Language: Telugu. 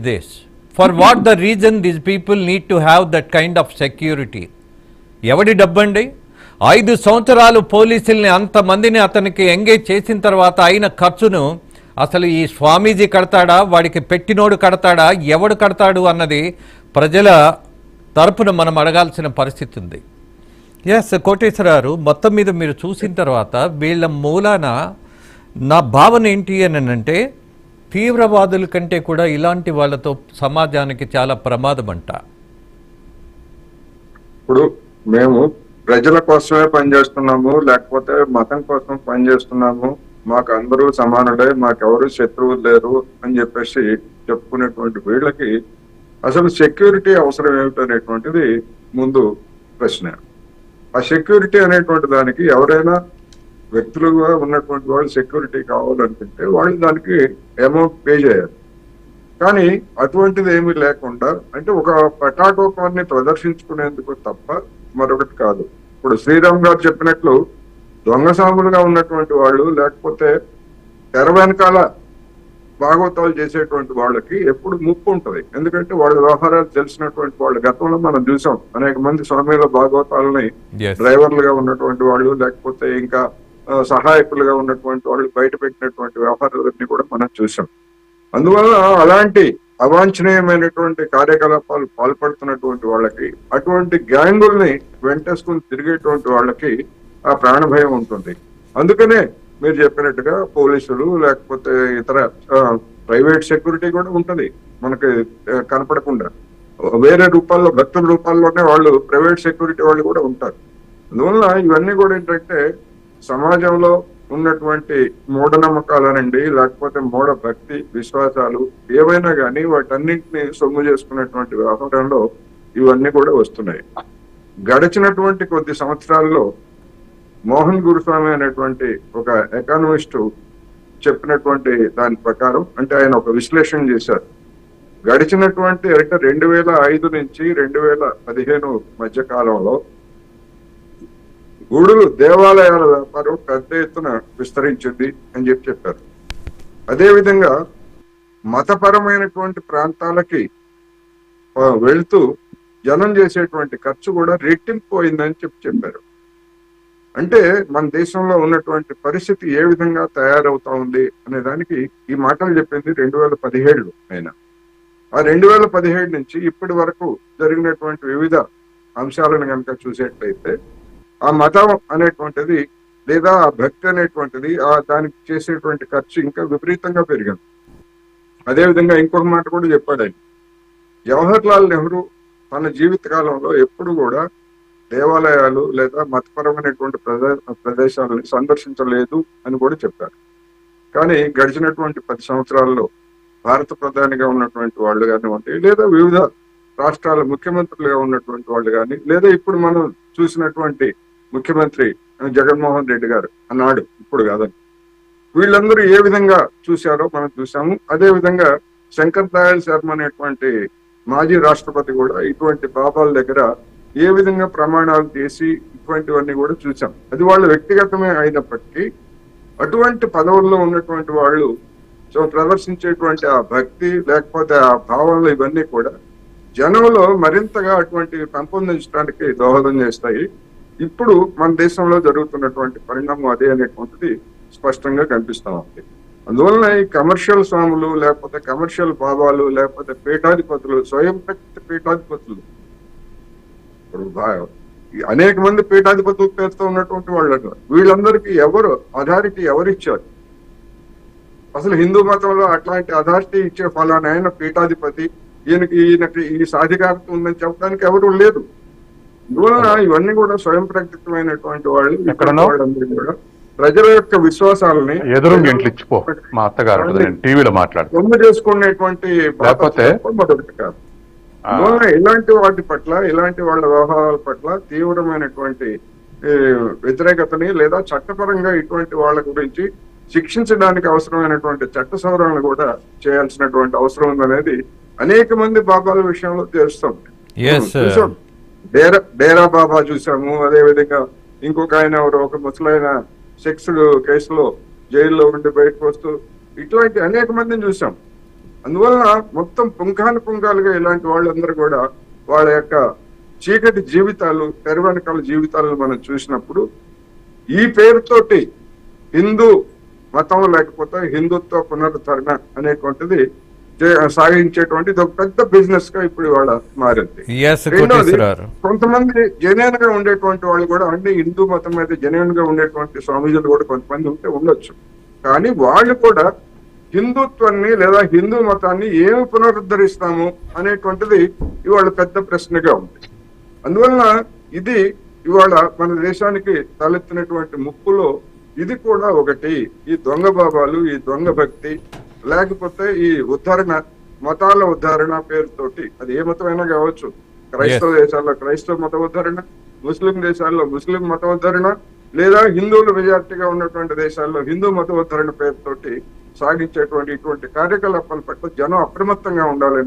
this. For what the reason these people need to have that kind of security? ఎవడి డబ్బండి? 5 సంవత్సరాలు పోలీసుల్ని అంతమందిని అతనికి ఎంగేజ్ చేసిన తర్వాత అయిన ఖర్చును అసలు ఈ స్వామీజీ కడతాడా, వాడికి పెట్టినోడు కడతాడా, ఎవడు కడతాడు అన్నది ప్రజల తరపున మనం అడగాల్సిన పరిస్థితి ఉంది. ఎస్ కోటేశ్వరరావు, మొత్తం మీద మీరు చూసిన తర్వాత వీళ్ళ మూలాన నా భావన ఏంటి అని అంటే, తీవ్రవాదుల కంటే కూడా ఇలాంటి వాళ్ళతో సమాజానికి చాలా ప్రమాదం అంట. ఇప్పుడు మేము ప్రజల కోసమే పనిచేస్తున్నాము, లేకపోతే మతం కోసం పనిచేస్తున్నాము, మాకు అందరూ సమానుడే, మాకెవరు శత్రువులు లేరు అని చెప్పేసి చెప్పుకునేటువంటి వీళ్ళకి అసలు సెక్యూరిటీ అవసరం ఏమిటనేటువంటిది ముందు ప్రశ్న. ఆ సెక్యూరిటీ అనేటువంటి దానికి ఎవరైనా వ్యక్తులుగా ఉన్నటువంటి వాళ్ళు సెక్యూరిటీ కావాలనుకుంటే వాళ్ళు దానికి అమౌంట్ పే చేయాలి. కానీ అటువంటిది ఏమీ లేకుండా, అంటే ఒక పటాటోపాన్ని ప్రదర్శించుకునేందుకు తప్ప మరొకటి కాదు. ఇప్పుడు శ్రీరామ్ గారు చెప్పినట్లు దొంగసాములుగా ఉన్నటువంటి వాళ్ళు, లేకపోతే తెర వెనకాల భాగవతాలు చేసేటువంటి వాళ్ళకి ఎప్పుడు ముప్పు ఉంటుంది. ఎందుకంటే వాళ్ళ వ్యవహారాలు తెలిసినటువంటి వాళ్ళు. గతంలో మనం చూసాం అనేక మంది స్వామిల భాగవతాలని డ్రైవర్లుగా ఉన్నటువంటి వాళ్ళు, లేకపోతే ఇంకా సహాయకులుగా ఉన్నటువంటి వాళ్ళు బయట పెట్టినటువంటి వ్యవహారాలన్నీ కూడా మనం చూసాం. అందువల్ల అలాంటి అవాంఛనీయమైనటువంటి కార్యకలాపాలు పాల్పడుతున్నటువంటి వాళ్ళకి, అటువంటి గ్యాంగుల్ని వెంటేసుకుని తిరిగేటువంటి వాళ్ళకి ఆ ప్రాణభయం ఉంటుంది. అందుకనే మీరు చెప్పినట్టుగా పోలీసులు, లేకపోతే ఇతర ప్రైవేట్ సెక్యూరిటీ కూడా ఉంటది మనకి కనపడకుండా. వేరే రూపాల్లో, భక్తుల రూపాల్లోనే వాళ్ళు ప్రైవేట్ సెక్యూరిటీ వాళ్ళు కూడా ఉంటారు. అందువల్ల ఇవన్నీ కూడా ఏంటంటే సమాజంలో ఉన్నటువంటి మూఢనమ్మకాలనండి, లేకపోతే మూఢ భక్తి విశ్వాసాలు ఏవైనా కానీ వాటన్నింటినీ సొమ్ము చేసుకున్నటువంటి వ్యవహారంలో ఇవన్నీ కూడా వస్తున్నాయి. గడిచినటువంటి కొద్ది సంవత్సరాల్లో మోహన్ గురుస్వామి అనేటువంటి ఒక ఎకానమిస్టు చెప్పినటువంటి దాని ప్రకారం, అంటే ఆయన ఒక విశ్లేషణ చేశారు. గడిచినటువంటి అంటే 2005 నుంచి 2015 మధ్య కాలంలో గుడులు, దేవాలయాల వ్యాపారం పెద్ద ఎత్తున విస్తరించింది అని చెప్పారు. అదేవిధంగా మతపరమైనటువంటి ప్రాంతాలకి వెళ్తూ జనం చేసేటువంటి ఖర్చు కూడా రెట్టింపోయిందని చెప్పారు. అంటే మన దేశంలో ఉన్నటువంటి పరిస్థితి ఏ విధంగా తయారవుతా ఉంది అనే దానికి ఈ మాటలు చెప్పింది 2017 అయినా. ఆ 2017 నుంచి ఇప్పటి వరకు జరిగినటువంటి వివిధ అంశాలను కనుక చూసేట్లయితే ఆ మతం అనేటువంటిది లేదా ఆ భక్తి అనేటువంటిది దానికి చేసేటువంటి ఖర్చు ఇంకా విపరీతంగా పెరిగింది. అదేవిధంగా ఇంకొక మాట కూడా చెప్పాడు ఆయన. జవహర్ లాల్ నెహ్రూ తన జీవిత కాలంలో ఎప్పుడు కూడా దేవాలయాలు లేదా మతపరమైనటువంటి ప్రదేశాలను సందర్శించలేదు అని కూడా చెప్పారు. కానీ గడిచినటువంటి 10 సంవత్సరాల్లో భారత ప్రధానిగా ఉన్నటువంటి వాళ్ళు కానివ్వండి, లేదా వివిధ రాష్ట్రాల ముఖ్యమంత్రులుగా ఉన్నటువంటి వాళ్ళు కానీ, లేదా ఇప్పుడు మనం చూసినటువంటి ముఖ్యమంత్రి జగన్మోహన్ రెడ్డి గారు అన్నాడు, ఇప్పుడు కాదని, వీళ్ళందరూ ఏ విధంగా చూశారో మనం చూసాము. అదే విధంగా శంకర్ దయాళ్ శర్మ అనేటువంటి మాజీ రాష్ట్రపతి కూడా ఇటువంటి బాబాల దగ్గర ఏ విధంగా ప్రమాణాలు చేసి ఇటువంటివన్నీ కూడా చూసాం. అది వాళ్ళ వ్యక్తిగతమే అయినప్పటికీ అటువంటి పదవుల్లో ఉన్నటువంటి వాళ్ళు ప్రదర్శించేటువంటి ఆ భక్తి, లేకపోతే ఆ భావనలు, ఇవన్నీ కూడా జనంలో మరింతగా అటువంటి పెంపొందించడానికి దోహదం చేస్తాయి. ఇప్పుడు మన దేశంలో జరుగుతున్నటువంటి పరిణామం అదే అనేటువంటిది స్పష్టంగా కనిపిస్తా ఉంది. అందువలన ఈ కమర్షియల్ స్వాములు, లేకపోతే కమర్షియల్ బాబాలు, లేకపోతే పీఠాధిపతులు, స్వయం ప్రకటిత పీఠాధిపతులు, ఇప్పుడు అనేక మంది పీఠాధిపతులు పేరుతో ఉన్నటువంటి వాళ్ళు, వీళ్ళందరికీ ఎవరు అథారిటీ ఎవరిచ్చారు? అసలు హిందూ మతంలో అట్లాంటి అథారిటీ ఇచ్చే ఫలానా ఆయన పీఠాధిపతి, ఈయనకి ఈ సాధికారత ఉందని చెప్పడానికి ఎవరు లేదు. అందువలన ఇవన్నీ కూడా స్వయం ప్రకటితమైనటువంటి వాళ్ళు వాళ్ళందరూ కూడా ప్రజల యొక్క విశ్వాసాలని సొమ్ము చేసుకునేటువంటి మొదటి కాదు. అందువలన ఇలాంటి వాటి పట్ల, ఇలాంటి వాళ్ళ వ్యవహారాల పట్ల తీవ్రమైనటువంటి వ్యతిరేకతని, లేదా చట్టపరంగా ఇటువంటి వాళ్ళ గురించి శిక్షించడానికి అవసరమైనటువంటి చట్ట సవరణలు కూడా చేయాల్సినటువంటి అవసరం ఉందనేది అనేక మంది బాబాల విషయంలో తెలుస్తుంది. డేరా బాబా చూసాము. అదే విధంగా ఇంకొక ఆయన ఎవరు, ఒక ముసలైన సెక్స్ కేసులో జైల్లో ఉండి బయటకు వస్తూ, ఇటువంటి అనేక మందిని చూసాం. అందువలన మొత్తం పుంఖానుపుంఖాలుగా ఇలాంటి వాళ్ళందరూ కూడా వాళ్ళ యొక్క చీకటి జీవితాలు, తెర వెనకాల జీవితాలను మనం చూసినప్పుడు ఈ పేరుతోటి హిందూ మతం లేకపోతే హిందుత్వ పునరుద్ధరణ అనేటువంటిది సాగించేటువంటి ఇది ఒక పెద్ద బిజినెస్ గా ఇప్పుడు ఇవాళ మారింది. Yes, రెండోది, కోటేశ్వరరావు. కొంతమంది జెన్యున్ గా ఉండేటువంటి వాళ్ళు కూడా, అంటే హిందూ మతం మీద జెన్యున్ గా ఉండేటువంటి స్వామీజీలు కూడా కొంతమంది ఉంటే ఉండొచ్చు. కానీ వాళ్ళు కూడా హిందుత్వాన్ని లేదా హిందూ మతాన్ని ఏమి పునరుద్ధరిస్తాము అనేటువంటిది ఇవాళ పెద్ద ప్రశ్నగా ఉంది. అందువలన ఇది ఇవాళ మన దేశానికి తలెత్తినటువంటి ముప్పులో ఇది కూడా ఒకటి. ఈ దొంగ బాబాలు, ఈ దొంగ భక్తి, లేకపోతే ఈ ఉద్ధరణ, మతాల ఉద్ధరణ పేరుతోటి, అది ఏ మతమైనా కావచ్చు. క్రైస్తవ దేశాల్లో క్రైస్తవ మత ఉద్ధరణ, ముస్లిం దేశాల్లో ముస్లిం మత ఉద్ధరణ, లేదా హిందువులు మెజార్టీగా ఉన్నటువంటి దేశాల్లో హిందూ మత ఉద్ధరణ పేరుతోటి సాగించేటువంటి ఇటువంటి కార్యకలాపాల పట్ల జనం అప్రమత్తంగా ఉండాలనే